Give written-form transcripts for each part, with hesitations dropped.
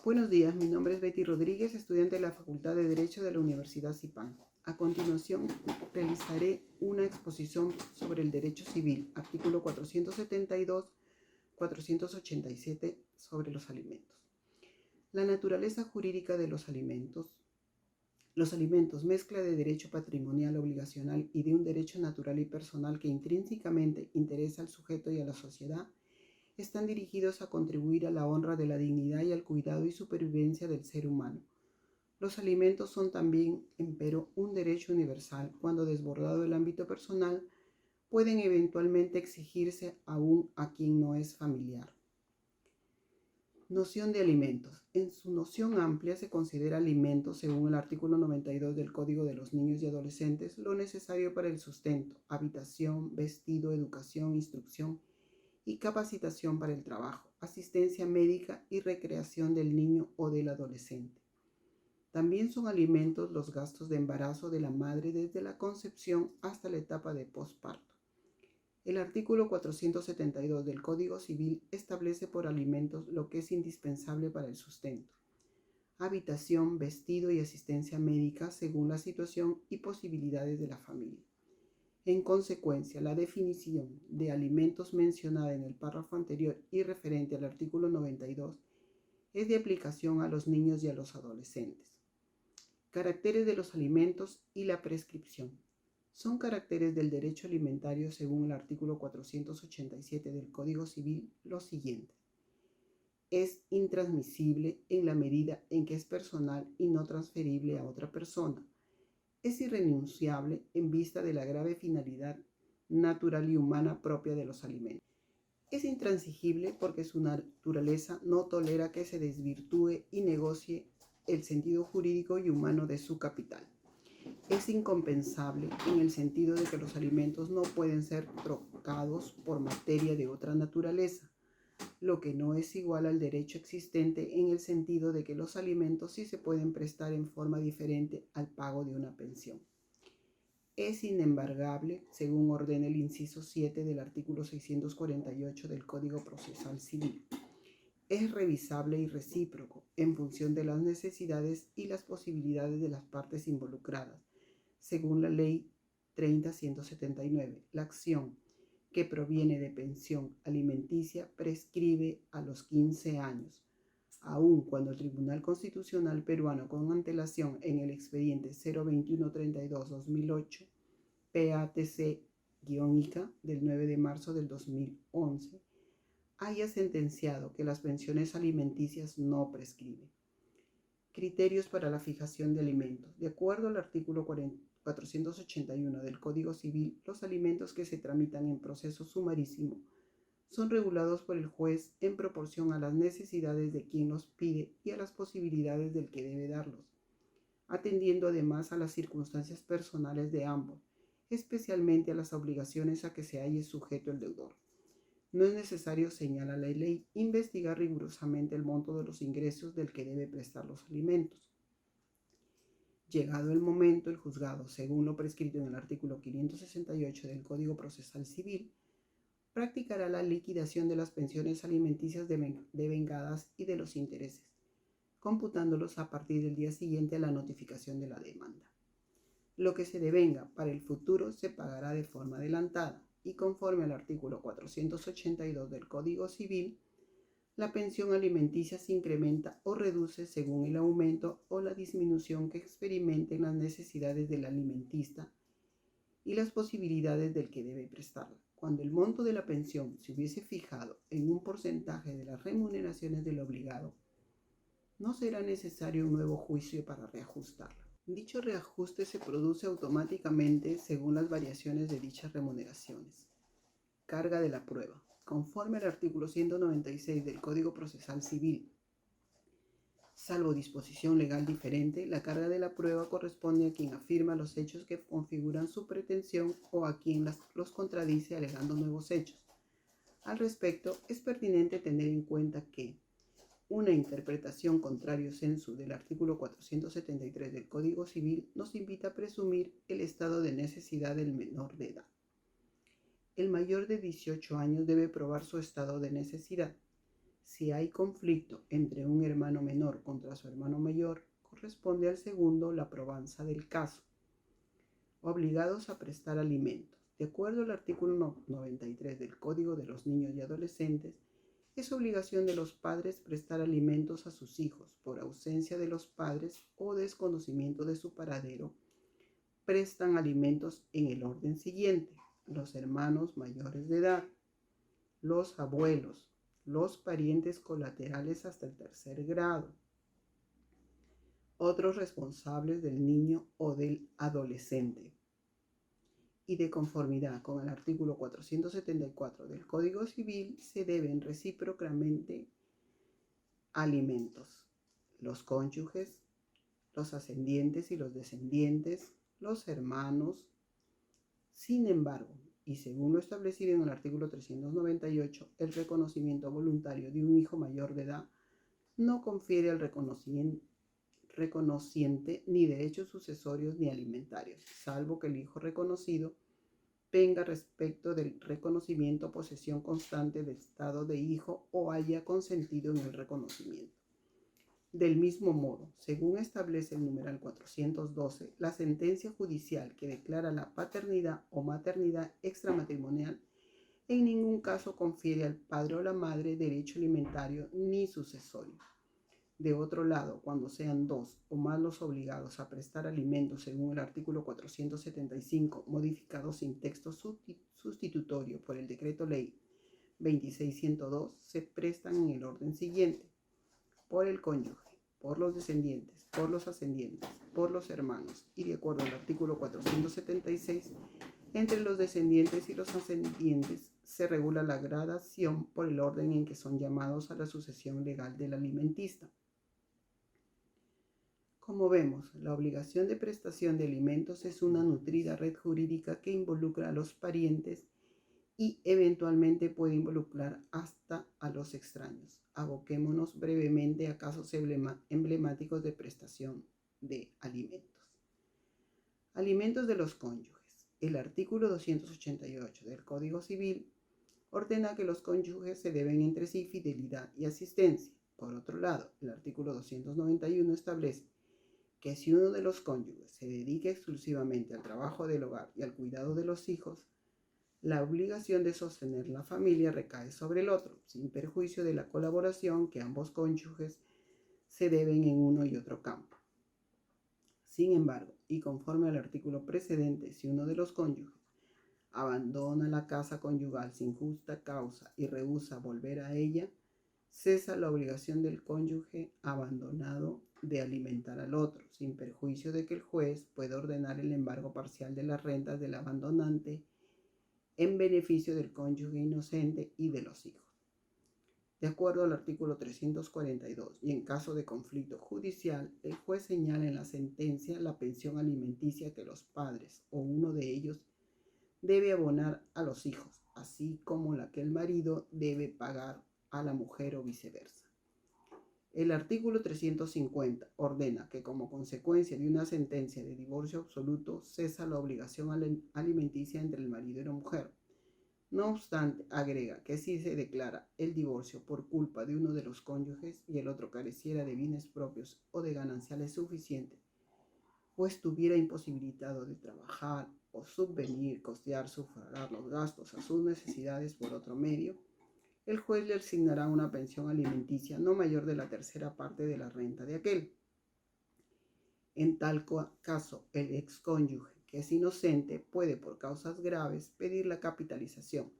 Buenos días, mi nombre es Betty Rodríguez, estudiante de la Facultad de Derecho de la Universidad CIPAN. A continuación, realizaré una exposición sobre el derecho civil, artículo 472, 487 sobre los alimentos. La naturaleza jurídica de los alimentos. Los alimentos, mezcla de derecho patrimonial obligacional y de un derecho natural y personal que intrínsecamente interesa al sujeto y a la sociedad, están dirigidos a contribuir a la honra de la dignidad y al cuidado y supervivencia del ser humano. Los alimentos son también, empero, un derecho universal. Cuando desbordado el ámbito personal, pueden eventualmente exigirse aún a quien no es familiar. Noción de alimentos. En su noción amplia se considera alimento, según el artículo 92 del Código de los Niños y Adolescentes, lo necesario para el sustento, habitación, vestido, educación, instrucción y capacitación para el trabajo, asistencia médica y recreación del niño o del adolescente. También son alimentos los gastos de embarazo de la madre desde la concepción hasta la etapa de posparto. El artículo 472 del Código Civil establece por alimentos lo que es indispensable para el sustento: habitación, vestido y asistencia médica según la situación y posibilidades de la familia. En consecuencia, la definición de alimentos mencionada en el párrafo anterior y referente al artículo 92 es de aplicación a los niños y a los adolescentes. Caracteres de los alimentos y la prescripción. Son caracteres del derecho alimentario según el artículo 487 del Código Civil los siguientes: es intransmisible en la medida en que es personal y no transferible a otra persona. Es irrenunciable en vista de la grave finalidad natural y humana propia de los alimentos. Es intransigible porque su naturaleza no tolera que se desvirtúe y negocie el sentido jurídico y humano de su capital. Es incompensable en el sentido de que los alimentos no pueden ser trocados por materia de otra naturaleza, lo que no es igual al derecho existente en el sentido de que los alimentos sí se pueden prestar en forma diferente al pago de una pensión. Es inembargable, según ordena el inciso 7 del artículo 648 del Código Procesal Civil. Es revisable y recíproco en función de las necesidades y las posibilidades de las partes involucradas, según la Ley 30.179. La acción que proviene de pensión alimenticia prescribe a los 15 años, aun cuando el Tribunal Constitucional peruano, con antelación en el expediente 02132-2008, PATC-ICA del 9 de marzo del 2011, haya sentenciado que las pensiones alimenticias no prescriben. Criterios para la fijación de alimentos. De acuerdo al artículo 481 del Código Civil, los alimentos que se tramitan en proceso sumarísimo son regulados por el juez en proporción a las necesidades de quien los pide y a las posibilidades del que debe darlos, atendiendo además a las circunstancias personales de ambos, especialmente a las obligaciones a que se halle sujeto el deudor. No es necesario, señala la ley, investigar rigurosamente el monto de los ingresos del que debe prestar los alimentos. Llegado el momento, el juzgado, según lo prescrito en el artículo 568 del Código Procesal Civil, practicará la liquidación de las pensiones alimenticias devengadas y de los intereses, computándolos a partir del día siguiente a la notificación de la demanda. Lo que se devenga para el futuro se pagará de forma adelantada y, conforme al artículo 482 del Código Civil, la pensión alimenticia se incrementa o reduce según el aumento o la disminución que experimenten las necesidades del alimentista y las posibilidades del que debe prestarla. Cuando el monto de la pensión se hubiese fijado en un porcentaje de las remuneraciones del obligado, no será necesario un nuevo juicio para reajustarla. Dicho reajuste se produce automáticamente según las variaciones de dichas remuneraciones. Carga de la prueba. Conforme al artículo 196 del Código Procesal Civil, salvo disposición legal diferente, la carga de la prueba corresponde a quien afirma los hechos que configuran su pretensión o a quien los contradice alegando nuevos hechos. Al respecto, es pertinente tener en cuenta que una interpretación contrario sensu del artículo 473 del Código Civil nos invita a presumir el estado de necesidad del menor de edad. El mayor de 18 años debe probar su estado de necesidad. Si hay conflicto entre un hermano menor contra su hermano mayor, corresponde al segundo la probanza del caso. Obligados a prestar alimentos. De acuerdo al artículo 93 del Código de los Niños y Adolescentes, es obligación de los padres prestar alimentos a sus hijos. Por ausencia de los padres o desconocimiento de su paradero, prestan alimentos en el orden siguiente: los hermanos mayores de edad, los abuelos, los parientes colaterales hasta el tercer grado, otros responsables del niño o del adolescente. Y de conformidad con el artículo 474 del Código Civil, se deben recíprocamente alimentos: los cónyuges, los ascendientes y los descendientes, los hermanos. Sin embargo, y según lo establecido en el artículo 398, el reconocimiento voluntario de un hijo mayor de edad no confiere al reconociente ni derechos sucesorios ni alimentarios, salvo que el hijo reconocido tenga respecto del reconocimiento posesión constante del estado de hijo o haya consentido en el reconocimiento. Del mismo modo, según establece el numeral 412, la sentencia judicial que declara la paternidad o maternidad extramatrimonial en ningún caso confiere al padre o la madre derecho alimentario ni sucesorio. De otro lado, cuando sean dos o más los obligados a prestar alimentos según el artículo 475, modificado sin texto sustitutorio por el Decreto Ley 26102, se prestan en el orden siguiente: por el cónyuge, por los descendientes, por los ascendientes, por los hermanos, y de acuerdo al artículo 476, entre los descendientes y los ascendientes se regula la gradación por el orden en que son llamados a la sucesión legal del alimentista. Como vemos, la obligación de prestación de alimentos es una nutrida red jurídica que involucra a los parientes y eventualmente puede involucrar hasta a los extraños. Aboquémonos brevemente a casos emblemáticos de prestación de alimentos. Alimentos de los cónyuges. El artículo 288 del Código Civil ordena que los cónyuges se deben entre sí fidelidad y asistencia. Por otro lado, el artículo 291 establece que si uno de los cónyuges se dedica exclusivamente al trabajo del hogar y al cuidado de los hijos, la obligación de sostener la familia recae sobre el otro, sin perjuicio de la colaboración que ambos cónyuges se deben en uno y otro campo. Sin embargo, y conforme al artículo precedente, si uno de los cónyuges abandona la casa conyugal sin justa causa y rehúsa volver a ella, cesa la obligación del cónyuge abandonado de alimentar al otro, sin perjuicio de que el juez pueda ordenar el embargo parcial de las rentas del abandonante en beneficio del cónyuge inocente y de los hijos. De acuerdo al artículo 342, y en caso de conflicto judicial, el juez señala en la sentencia la pensión alimenticia que los padres o uno de ellos debe abonar a los hijos, así como la que el marido debe pagar a la mujer o viceversa. El artículo 350 ordena que como consecuencia de una sentencia de divorcio absoluto cesa la obligación alimenticia entre el marido y la mujer. No obstante, agrega que si se declara el divorcio por culpa de uno de los cónyuges y el otro careciera de bienes propios o de gananciales suficientes, o estuviera imposibilitado de trabajar o subvenir, costear, sufragar los gastos a sus necesidades por otro medio, el juez le asignará una pensión alimenticia no mayor de la tercera parte de la renta de aquel. En tal caso, el excónyuge, que es inocente, puede por causas graves pedir la capitalización,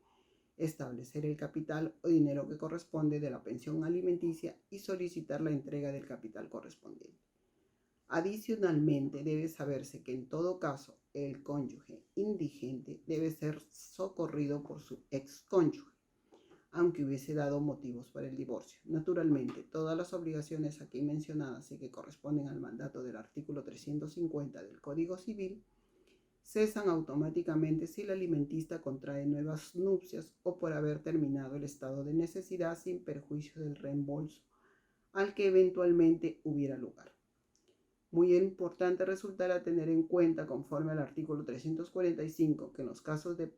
establecer el capital o dinero que corresponde de la pensión alimenticia y solicitar la entrega del capital correspondiente. Adicionalmente, debe saberse que en todo caso, el cónyuge indigente debe ser socorrido por su excónyuge, aunque hubiese dado motivos para el divorcio. Naturalmente, todas las obligaciones aquí mencionadas y que corresponden al mandato del artículo 350 del Código Civil cesan automáticamente si el alimentista contrae nuevas nupcias o por haber terminado el estado de necesidad sin perjuicio del reembolso al que eventualmente hubiera lugar. Muy importante resultará tener en cuenta, conforme al artículo 345, que en los casos de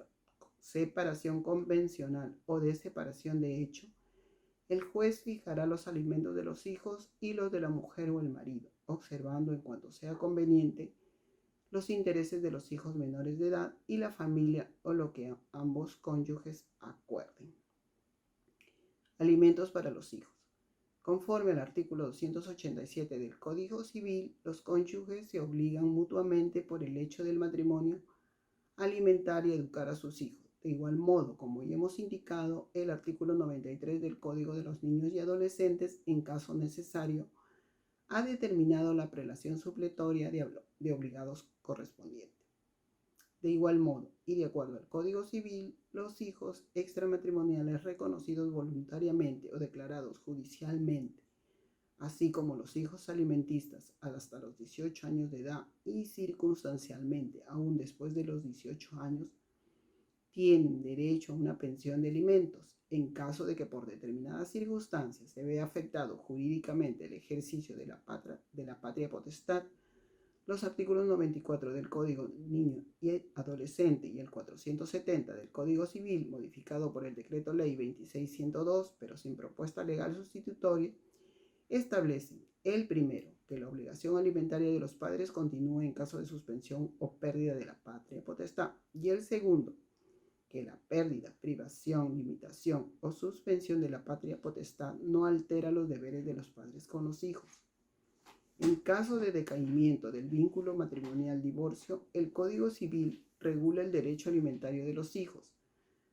separación convencional o de separación de hecho, El juez fijará los alimentos de los hijos y los de la mujer o el marido, observando en cuanto sea conveniente los intereses de los hijos menores de edad y la familia o lo que ambos cónyuges acuerden. Alimentos para los hijos. Conforme al artículo 287 del Código Civil, los cónyuges se obligan mutuamente por el hecho del matrimonio a alimentar y educar a sus hijos. De igual modo, como ya hemos indicado, el artículo 93 del Código de los Niños y Adolescentes, en caso necesario, ha determinado la prelación supletoria de obligados correspondiente. De igual modo, y de acuerdo al Código Civil, los hijos extramatrimoniales reconocidos voluntariamente o declarados judicialmente, así como los hijos alimentistas hasta los 18 años de edad y circunstancialmente aún después de los 18 años, tienen derecho a una pensión de alimentos en caso de que por determinadas circunstancias se vea afectado jurídicamente el ejercicio de la patria potestad. Los artículos 94 del Código Niño y Adolescente y el 470 del Código Civil, modificado por el Decreto Ley 26102, pero sin propuesta legal sustitutoria, establecen: el primero, que la obligación alimentaria de los padres continúe en caso de suspensión o pérdida de la patria potestad, y el segundo, que la pérdida, privación, limitación o suspensión de la patria potestad no altera los deberes de los padres con los hijos. En caso de decaimiento del vínculo matrimonial, divorcio, el Código Civil regula el derecho alimentario de los hijos.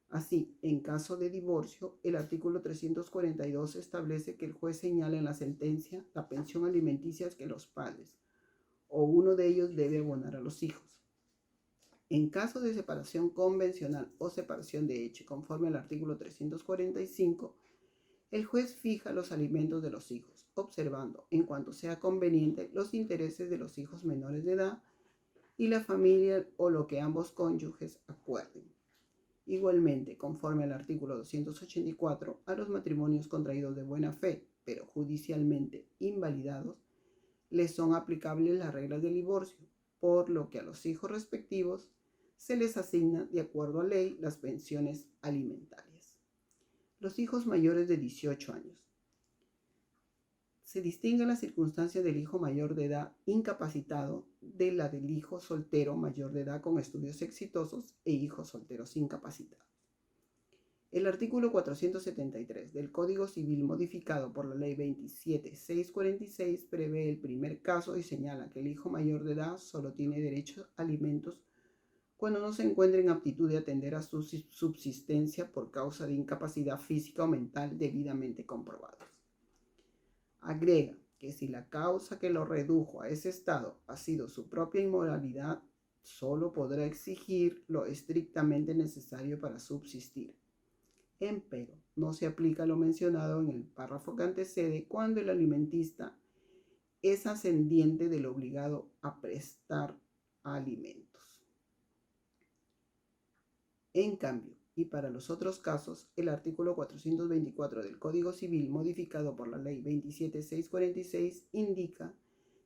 Así, en caso de divorcio, el artículo 342 establece que el juez señala en la sentencia la pensión alimenticia que los padres o uno de ellos debe abonar a los hijos. En caso de separación convencional o separación de hecho, conforme al artículo 345, el juez fija los alimentos de los hijos, observando, en cuanto sea conveniente, los intereses de los hijos menores de edad y la familia o lo que ambos cónyuges acuerden. Igualmente, conforme al artículo 284, a los matrimonios contraídos de buena fe, pero judicialmente invalidados, les son aplicables las reglas del divorcio, por lo que a los hijos respectivos se les asigna, de acuerdo a ley, las pensiones alimentarias. Los hijos mayores de 18 años. Se distingue la circunstancia del hijo mayor de edad incapacitado de la del hijo soltero mayor de edad con estudios exitosos e hijos solteros incapacitados. El artículo 473 del Código Civil, modificado por la Ley 27646, prevé el primer caso y señala que el hijo mayor de edad solo tiene derecho a alimentos cuando no se encuentre en aptitud de atender a su subsistencia por causa de incapacidad física o mental debidamente comprobados. Agrega que si la causa que lo redujo a ese estado ha sido su propia inmoralidad, solo podrá exigir lo estrictamente necesario para subsistir. Empero, no se aplica lo mencionado en el párrafo que antecede cuando el alimentista es ascendiente del obligado a prestar alimentos. En cambio, y para los otros casos, el artículo 424 del Código Civil, modificado por la Ley 27646, indica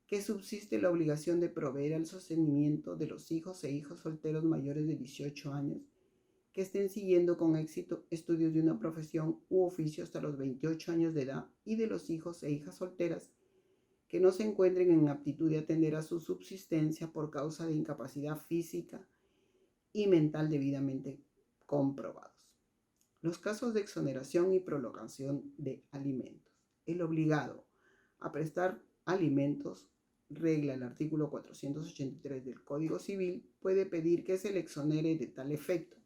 que subsiste la obligación de proveer al sostenimiento de los hijos e hijas solteros mayores de 18 años que estén siguiendo con éxito estudios de una profesión u oficio hasta los 28 años de edad y de los hijos e hijas solteras que no se encuentren en aptitud de atender a su subsistencia por causa de incapacidad física y mental debidamente comprobados. Los casos de exoneración y prolongación de alimentos. El obligado a prestar alimentos, regla el artículo 483 del Código Civil, puede pedir que se le exonere de tal efecto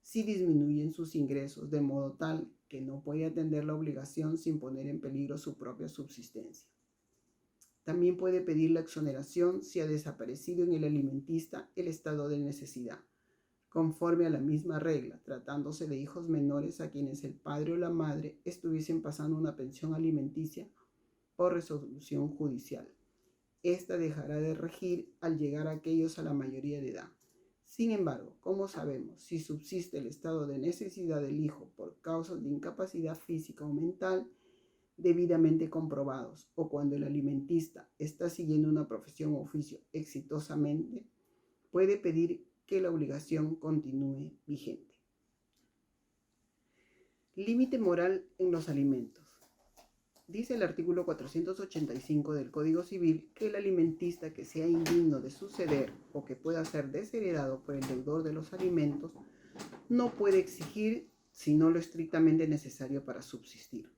si disminuyen sus ingresos de modo tal que no puede atender la obligación sin poner en peligro su propia subsistencia. También puede pedir la exoneración si ha desaparecido en el alimentista el estado de necesidad, conforme a la misma regla, tratándose de hijos menores a quienes el padre o la madre estuviesen pasando una pensión alimenticia por resolución judicial. Esta dejará de regir al llegar a aquellos a la mayoría de edad. Sin embargo, como sabemos, si subsiste el estado de necesidad del hijo por causas de incapacidad física o mental debidamente comprobados, o cuando el alimentista está siguiendo una profesión o oficio exitosamente, puede pedir que la obligación continúe vigente. Límite moral en los alimentos. Dice el artículo 485 del Código Civil que el alimentista que sea indigno de suceder o que pueda ser desheredado por el deudor de los alimentos no puede exigir sino lo estrictamente necesario para subsistir.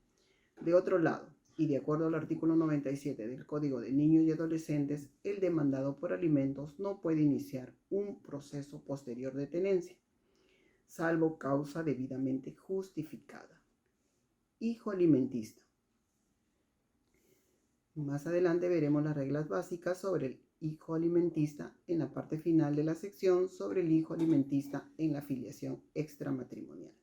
De otro lado, y de acuerdo al artículo 97 del Código de Niños y Adolescentes, el demandado por alimentos no puede iniciar un proceso posterior de tenencia, salvo causa debidamente justificada. Hijo alimentista. Más adelante veremos las reglas básicas sobre el hijo alimentista en la parte final de la sección sobre el hijo alimentista en la filiación extramatrimonial.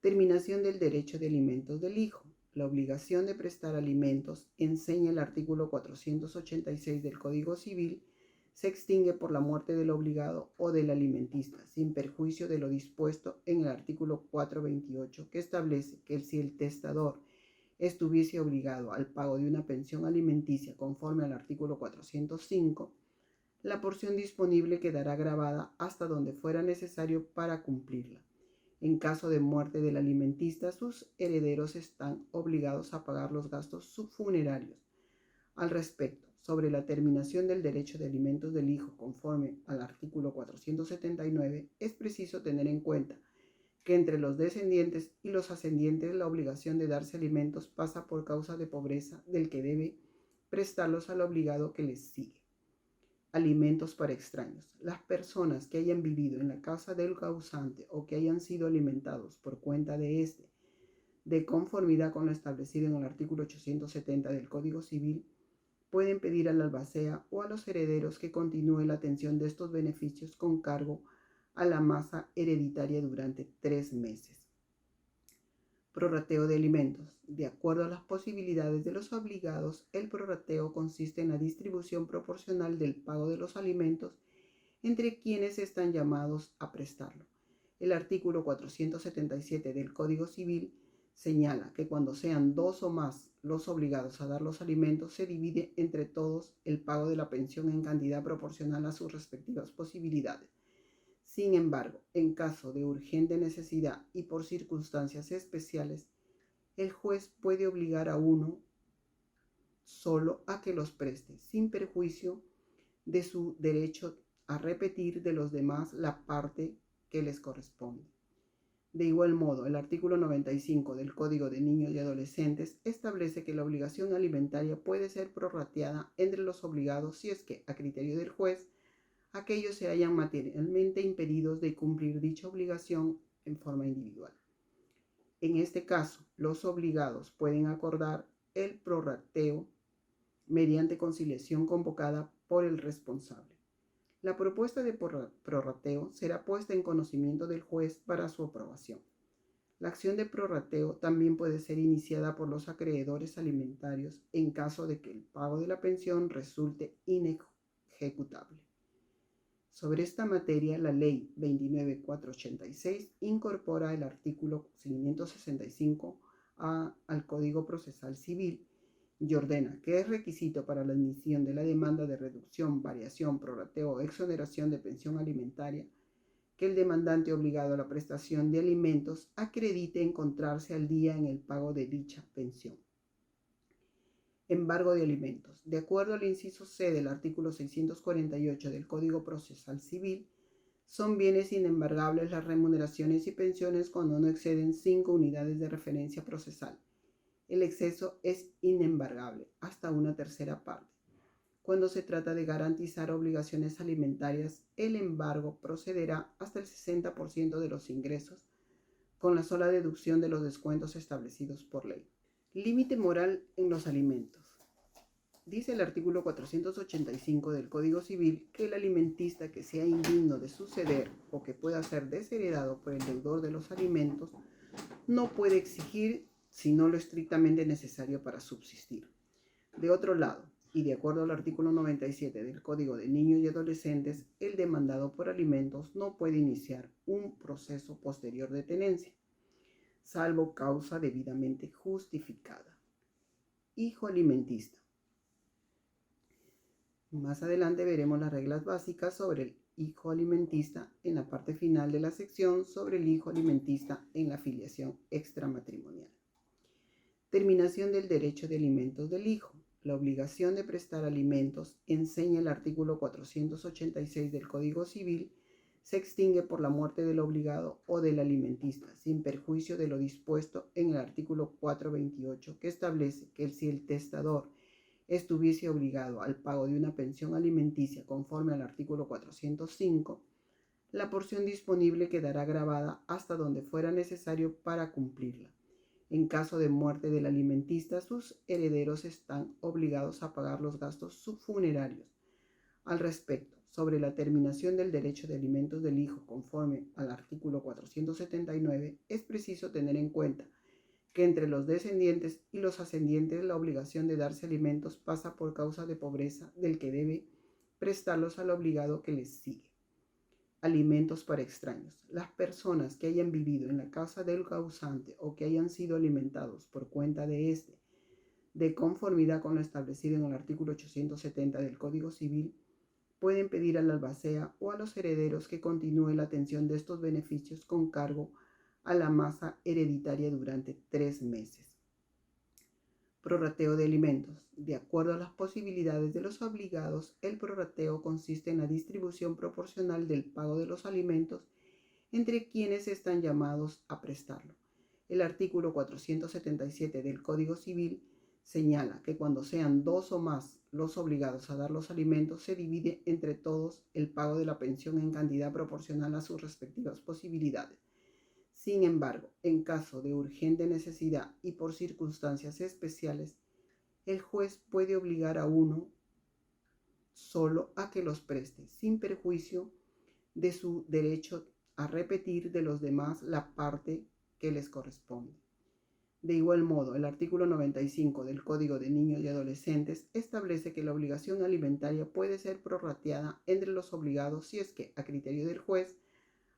Terminación del derecho de alimentos del hijo. La obligación de prestar alimentos, enseña el artículo 486 del Código Civil, se extingue por la muerte del obligado o del alimentista, sin perjuicio de lo dispuesto en el artículo 428, que establece que si el testador estuviese obligado al pago de una pensión alimenticia conforme al artículo 405, la porción disponible quedará grabada hasta donde fuera necesario para cumplirla. En caso de muerte del alimentista, sus herederos están obligados a pagar los gastos subfunerarios. Al respecto, sobre la terminación del derecho de alimentos del hijo conforme al artículo 479, es preciso tener en cuenta que entre los descendientes y los ascendientes la obligación de darse alimentos pasa por causa de pobreza del que debe prestarlos al obligado que les sigue. Alimentos para extraños. Las personas que hayan vivido en la casa del causante o que hayan sido alimentados por cuenta de éste, de conformidad con lo establecido en el artículo 870 del Código Civil, pueden pedir al albacea o a los herederos que continúe la atención de estos beneficios con cargo a la masa hereditaria durante 3 meses. Prorrateo de alimentos. De acuerdo a las posibilidades de los obligados, el prorrateo consiste en la distribución proporcional del pago de los alimentos entre quienes están llamados a prestarlo. El artículo 477 del Código Civil señala que cuando sean 2 o más los obligados a dar los alimentos, se divide entre todos el pago de la pensión en cantidad proporcional a sus respectivas posibilidades. Sin embargo, en caso de urgente necesidad y por circunstancias especiales, el juez puede obligar a uno solo a que los preste, sin perjuicio de su derecho a repetir de los demás la parte que les corresponde. De igual modo, el artículo 95 del Código de Niños y Adolescentes establece que la obligación alimentaria puede ser prorrateada entre los obligados si es que, a criterio del juez, aquellos se hayan materialmente impedidos de cumplir dicha obligación en forma individual. En este caso, los obligados pueden acordar el prorrateo mediante conciliación convocada por el responsable. La propuesta de prorrateo será puesta en conocimiento del juez para su aprobación. La acción de prorrateo también puede ser iniciada por los acreedores alimentarios en caso de que el pago de la pensión resulte inejecutable. Sobre esta materia, la Ley 29.486 incorpora el artículo 565A al Código Procesal Civil y ordena que es requisito para la admisión de la demanda de reducción, variación, prorrateo o exoneración de pensión alimentaria que el demandante obligado a la prestación de alimentos acredite encontrarse al día en el pago de dicha pensión. Embargo de alimentos. De acuerdo al inciso C del artículo 648 del Código Procesal Civil, son bienes inembargables las remuneraciones y pensiones cuando no exceden 5 unidades de referencia procesal. El exceso es inembargable hasta una tercera parte. Cuando se trata de garantizar obligaciones alimentarias, el embargo procederá hasta el 60% de los ingresos, con la sola deducción de los descuentos establecidos por ley. Límite moral en los alimentos. Dice el artículo 485 del Código Civil que el alimentista que sea indigno de suceder o que pueda ser desheredado por el deudor de los alimentos no puede exigir sino lo estrictamente necesario para subsistir. De otro lado, y de acuerdo al artículo 97 del Código de Niños y Adolescentes, el demandado por alimentos no puede iniciar un proceso posterior de tenencia, salvo causa debidamente justificada. Hijo alimentista. Más adelante veremos las reglas básicas sobre el hijo alimentista en la parte final de la sección sobre el hijo alimentista en la filiación extramatrimonial. Terminación del derecho de alimentos del hijo. La obligación de prestar alimentos, enseña el artículo 486 del Código Civil, se extingue por la muerte del obligado o del alimentista, sin perjuicio de lo dispuesto en el artículo 428, que establece que si el testador estuviese obligado al pago de una pensión alimenticia conforme al artículo 405, la porción disponible quedará grabada hasta donde fuera necesario para cumplirla. En caso de muerte del alimentista, sus herederos están obligados a pagar los gastos funerarios. Al respecto, sobre la terminación del derecho de alimentos del hijo conforme al artículo 479, es preciso tener en cuenta que entre los descendientes y los ascendientes la obligación de darse alimentos pasa por causa de pobreza del que debe prestarlos al obligado que les sigue. Alimentos para extraños. Las personas que hayan vivido en la casa del causante o que hayan sido alimentados por cuenta de éste, de conformidad con lo establecido en el artículo 870 del Código Civil, pueden pedir al albacea o a los herederos que continúe la atención de estos beneficios con cargo a la masa hereditaria durante 3 meses. Prorrateo de alimentos. De acuerdo a las posibilidades de los obligados, el prorrateo consiste en la distribución proporcional del pago de los alimentos entre quienes están llamados a prestarlo. El artículo 477 del Código Civil señala que cuando sean 2 o más los obligados a dar los alimentos, se divide entre todos el pago de la pensión en cantidad proporcional a sus respectivas posibilidades. Sin embargo, en caso de urgente necesidad y por circunstancias especiales, el juez puede obligar a uno solo a que los preste, sin perjuicio de su derecho a repetir de los demás la parte que les corresponde. De igual modo, el artículo 95 del Código de Niños y Adolescentes establece que la obligación alimentaria puede ser prorrateada entre los obligados si es que, a criterio del juez,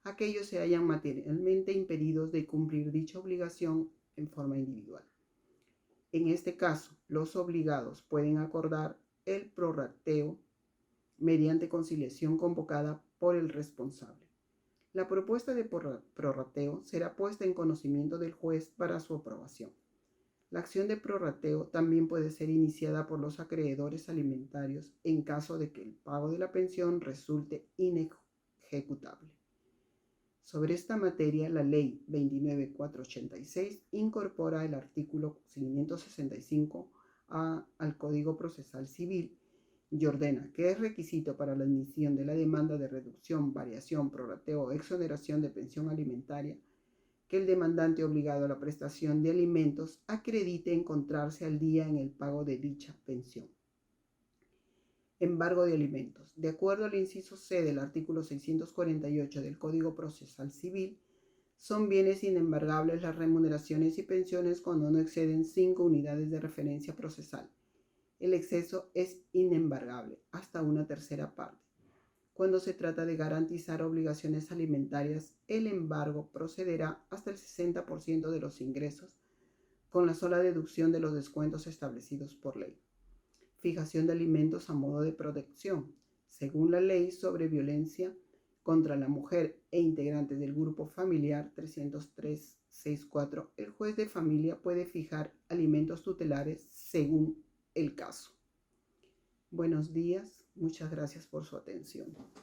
aquellos se hayan materialmente impedidos de cumplir dicha obligación en forma individual. En este caso, los obligados pueden acordar el prorrateo mediante conciliación convocada por el responsable. La propuesta de prorrateo será puesta en conocimiento del juez para su aprobación. La acción de prorrateo también puede ser iniciada por los acreedores alimentarios en caso de que el pago de la pensión resulte inejecutable. Sobre esta materia, la Ley 29.486 incorpora el artículo 565 al Código Procesal Civil y ordena que es requisito para la admisión de la demanda de reducción, variación, prorrateo o exoneración de pensión alimentaria que el demandante obligado a la prestación de alimentos acredite encontrarse al día en el pago de dicha pensión. Embargo de alimentos. De acuerdo al inciso C del artículo 648 del Código Procesal Civil, son bienes inembargables las remuneraciones y pensiones cuando no exceden 5 unidades de referencia procesal. El exceso es inembargable hasta una tercera parte. Cuando se trata de garantizar obligaciones alimentarias, el embargo procederá hasta el 60% de los ingresos, con la sola deducción de los descuentos establecidos por ley. Fijación de alimentos a modo de protección. Según la Ley sobre Violencia contra la Mujer e integrantes del grupo familiar 303.64, el juez de familia puede fijar alimentos tutelares según el caso. Buenos días, muchas gracias por su atención.